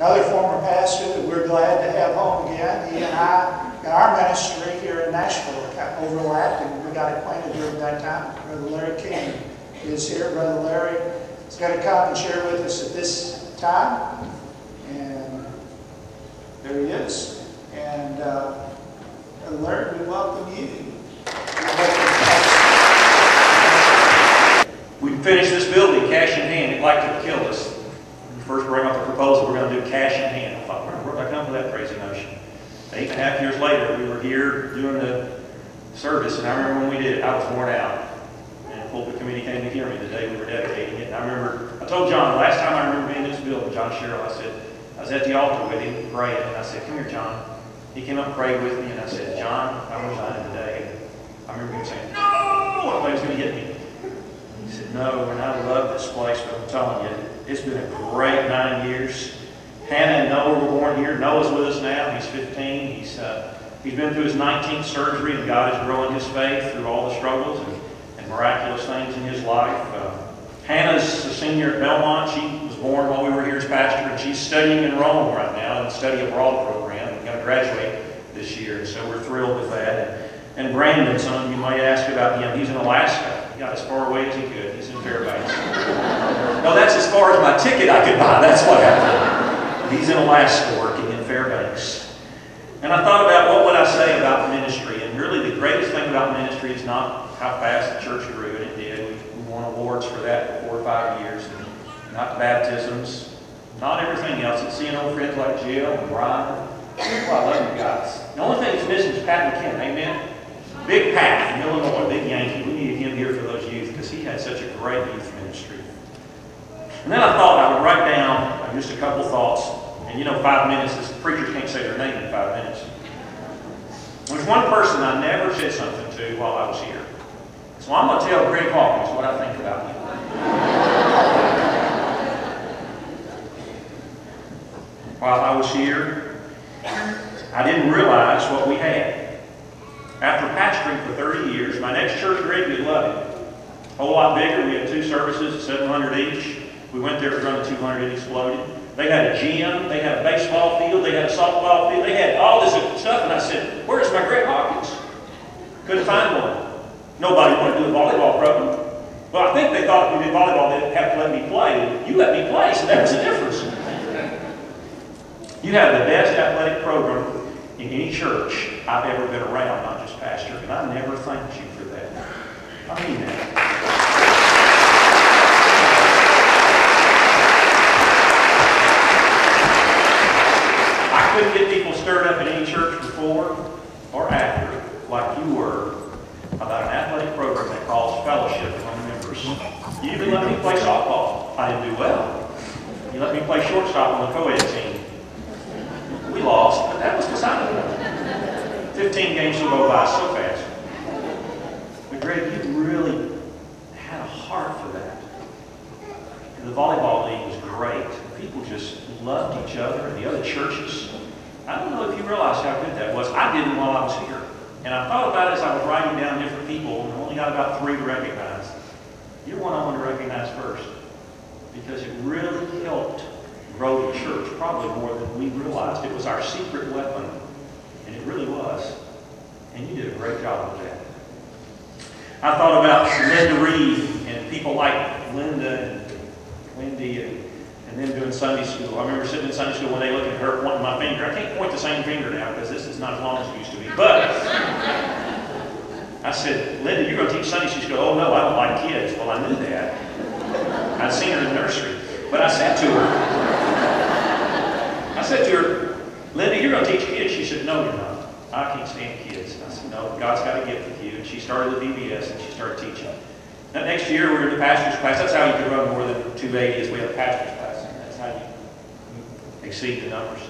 Another former pastor that we're glad to have home again. He and I, our ministry here in Nashville kind of overlapped, and we got acquainted during that time. Brother Larry King is here. Brother Larry is going to come and share with us at this time. And there he is. And Brother Larry, we welcome you. We finished this building cash in hand. It like to have killed us. When we first bring up the proposal, we're going to do cash in hand. I thought, where did I come to that crazy notion? 8.5 years later, we were here doing the service, and I remember when we did it, I was worn out. And the pulpit committee came to hear me the day we were dedicating it. And I remember, I told John, the last time I remember being in this building, John Sherrill, I said, I was at the altar with him praying, and I said, come here, John. He came up and prayed with me, and I said, John, I wish I had today. I remember him saying, no, I thought he was going to get me. He said, no, and I love this place, but I'm telling you, it's been a great 9 years. Hannah and Noah were born here. Noah's with us now. He's 15. He's been through his 19th surgery, and God is growing his faith through all the struggles and miraculous things in his life. Hannah's a senior at Belmont. She was born while we were here as pastor, and she's studying in Rome right now in the study abroad program. We're going to graduate this year, and so we're thrilled with that. And Brandon, some of you might ask about him. He's in Alaska. He got as far away as he could. He's in Fairbanks. No, that's as far as my ticket I could buy. That's what happened. He's in Alaska working in Fairbanks. And I thought about what would I say about ministry. And really the greatest thing about ministry is not how fast the church grew, and it did. We won awards for that for 4 or 5 years. Not baptisms, not everything else. It's seeing old friends like Jill and Brian. Oh, I love you guys. The only thing that's missing is Pat McKenna. Amen. Big Pat from Illinois, big Yankee. We needed him here for those youth because he had such a great youth ministry. And then I thought I would write down just a couple thoughts. And you know, 5 minutes, this preachers can't say their name in 5 minutes. There's one person I never said something to while I was here. So I'm going to tell Greg Hawkins what I think about him. While I was here, I didn't realize what we had. After pastoring for 30 years, my next church, Greg, you'd love it. A whole lot bigger. We had 2 services, 700 each. We went there to run the 200, it exploded. They had a gym, they had a baseball field, they had a softball field, they had all this stuff, and I said, where's my Greg Hawkins? Couldn't find one. Nobody wanted to do a volleyball program. Well, I think they thought if we did volleyball, they'd have to let me play. You let me play, so that was the difference. You have the best athletic program in any church I've ever been around, not just pastor, and I never thanked you for that. I mean that. I couldn't get people stirred up in any church before or after like you were about an athletic program that calls fellowship among members. You even let me play softball. I didn't do well. You let me play shortstop on the co-ed team. We lost, but that was because I won. 15 games will go by so fast. But Greg, you really had a heart for that. And the volleyball league was great. People just loved each other and the other churches. I don't know if you realize how good that was. I didn't while I was here. And I thought about it as I was writing down different people, and I only got about 3 to recognize. You're one I want to recognize first, because it really helped grow the church, probably more than we realized. It was our secret weapon, and it really was. And you did a great job with that. I thought about Linda Reed and people like Linda and Wendy and them doing Sunday school. I remember sitting in Sunday school one day looking at her pointing my finger. I can't point the same finger now because this is not as long as it used to be. But I said, Linda, you're going to teach Sunday school. She goes, oh no, I don't like kids. Well, I knew that. I'd seen her in the nursery. But I said to her, Linda, you're going to teach kids. She said, no, you're not. I can't stand kids. And I said, no, God's got a gift with you. And she started with VBS and she started teaching. That next year, we were in the pastor's class. That's how you could run more than 280 is we have a pastor's class. That's how you exceed the numbers.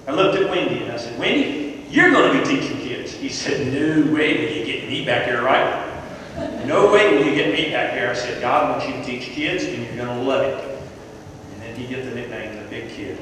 I looked at Wendy and I said, Wendy, you're going to be teaching kids. He said, no way will you get me back here, right? No way will you get me back here. I said, God wants you to teach kids and you're going to love it. And then he get the nickname, the big kid.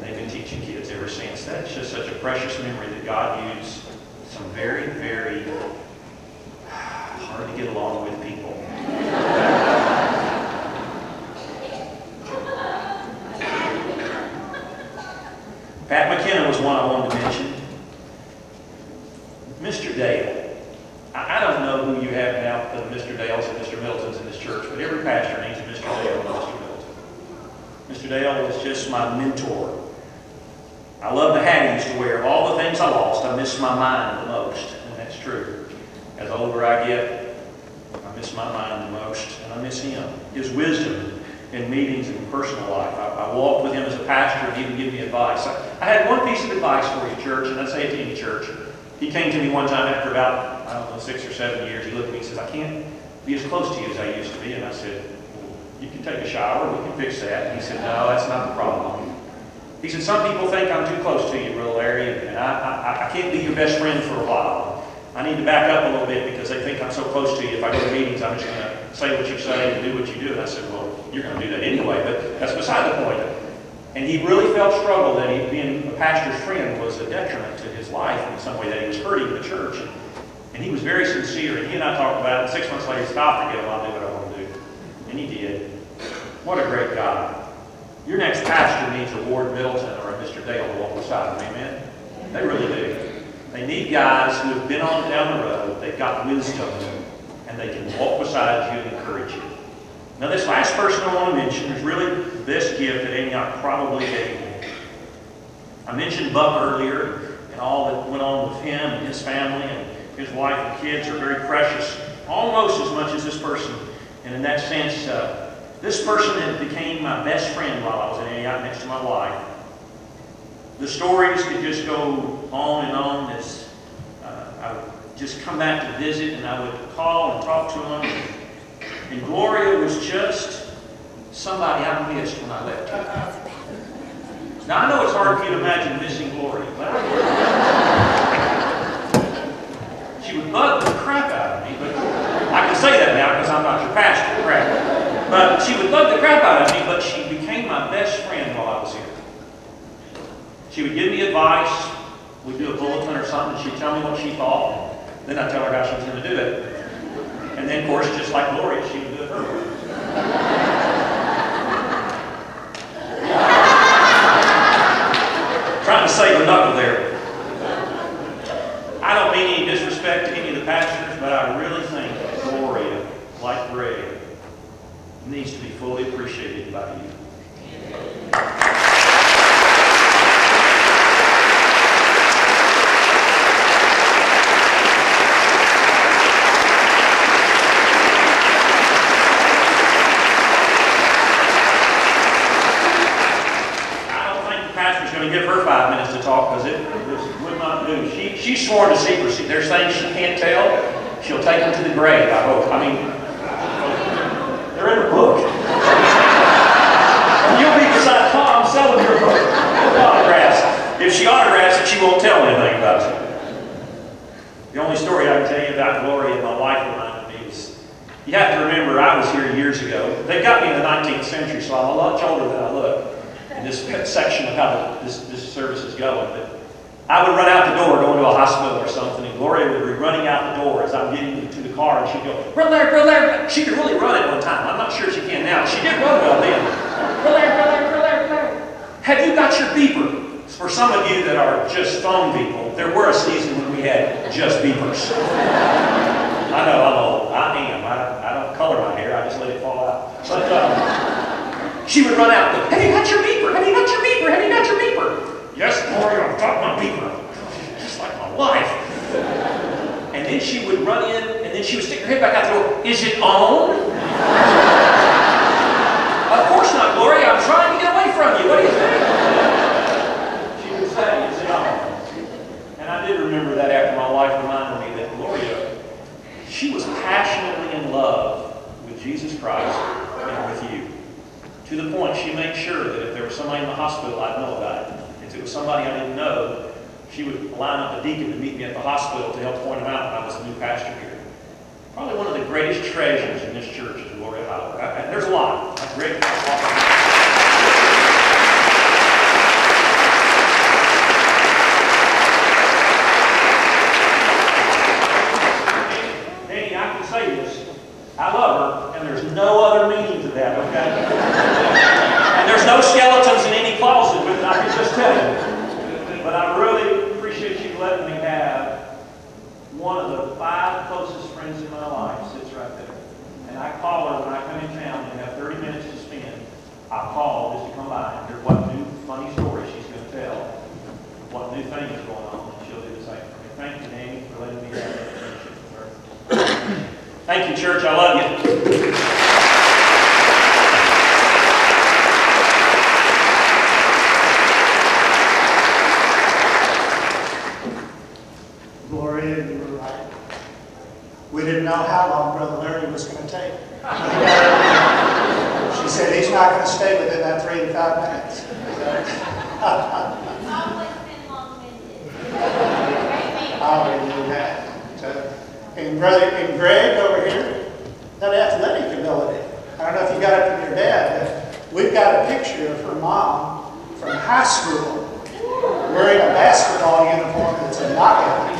They've been teaching kids ever since. That's just such a precious memory that God used some very, very hard to get along with people. Pat McKenna was one I wanted to mention. Mr. Dale. I don't know who you have now, Mr. Dales and Mr. Miltons in this church, but every pastor needs a Mr. Dale and Mr. Milton. Mr. Dale was just my mentor. I love the hat he used to wear. Of all the things I lost, I miss my mind the most, and that's true. As the older I get, I miss my mind the most, and I miss him. His wisdom in meetings and personal life. I walked with him as a pastor, and he would give me advice. I had one piece of advice for you, church, and I'd say it to any church. He came to me one time after about, I don't know, 6 or 7 years. He looked at me and says, I can't be as close to you as I used to be. And I said, well, you can take a shower, we can fix that. And he said, no, that's not the problem. He said, some people think I'm too close to you, Brother Larry, and I can't be your best friend for a while. I need to back up a little bit because they think I'm so close to you. If I go to meetings, I'm just going to say what you say and do what you do. And I said, well, you're going to do that anyway, but that's beside the point. And he really felt struggle that being a pastor's friend was a detriment to his life in some way, that he was hurting the church. And he was very sincere, and he and I talked about it, and 6 months later he said, I'll forget him, I'll do what I want to do. And he did. What a great guy. Your next pastor needs a Ward Middleton or a Mr. Dale to walk beside him, amen? They really do. They need guys who have been on down the road, they've got wisdom, and they can walk beside you and encourage you. Now this last person I want to mention is really the best gift that Antioch probably gave me. I mentioned Buck earlier, and all that went on with him and his family, and his wife and kids are very precious, almost as much as this person. And in that sense, this person had became my best friend while I was in Antioch next to my wife. The stories could just go on and on as I would just come back to visit, and I would call and talk to them. And Gloria was just somebody I missed when I left her. Now, I know it's hard for you to imagine missing Gloria, but she would bug the crap out of me. But I can say that now because I'm not your pastor, correct? But she would bug the crap out of me, but she became my best friend while I was here. She would give me advice. We'd do a bulletin or something, and she'd tell me what she thought. Then I'd tell her how she was going to do it. And then, of course, just like Gloria, she would do it her way. Trying to save a knuckle there. I don't mean any disrespect to any of the pastors, but I really think that Gloria, like Greg, needs to be fully appreciated by you. Give her 5 minutes to talk because it would not do. She's sworn to secrecy. There's things she can't tell. She'll take them to the grave, I hope. I mean, they're in her book. You'll be beside Tom selling your book. Autographs. If she autographs it, she won't tell anything about it. The only story I can tell you about Gloria, my wife reminded me, is you have to remember I was here years ago. They got me in the 19th century, so I'm a lot older than I look. In this section of how this service is going, but I would run out the door going to a hospital or something, and Gloria would be running out the door as I'm getting to the car, and she'd go, "Brother Larry, Brother Larry." She could really run at one time. I'm not sure she can now. She did run well then. "Brother Larry, Brother Larry, Brother Larry, Brother Larry. Have you got your beeper?" For some of you that are just phone people, there were a season when we had just beepers. I know I'm old. I am. I don't color my hair. I just let it fall out. But she would run out and go, "Have you got your beeper? Have you got your beeper? Have you got your beeper?" "Yes, Gloria, I've got my beeper." Just like my wife. And then she would run in, and then she would stick her head back out the door. "Is it on?" "Of course not, Gloria. I'm trying to get away from you. What do you think?" She would say, "Is it on?" And I did remember that after my wife reminded me that Gloria, she was passionately in love with Jesus Christ and with you. To the point she made sure that if there was somebody in the hospital, I'd know about it. If it was somebody I didn't know, she would line up a deacon to meet me at the hospital to help point them out when I was a new pastor here. Probably one of the greatest treasures in this church is Gloria Howard. There's a lot. Like Rick. Danny, I can say this. I love her, and there's no other meaning to that, okay? And there's no skeletons in any closet with it, I can just tell you. Thank you, church. I love you. Gloria, you were right. We didn't know how long Brother Larry was going to take. She said he's not going to stay within that 3 to 5 minutes. It's always been long-winded. I would do that. And Greg over here, that athletic ability. I don't know if you got it from your dad, but we've got a picture of her mom from high school wearing a basketball uniform that's a knockout.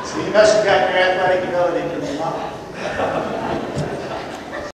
So you must have got your athletic ability from your mom.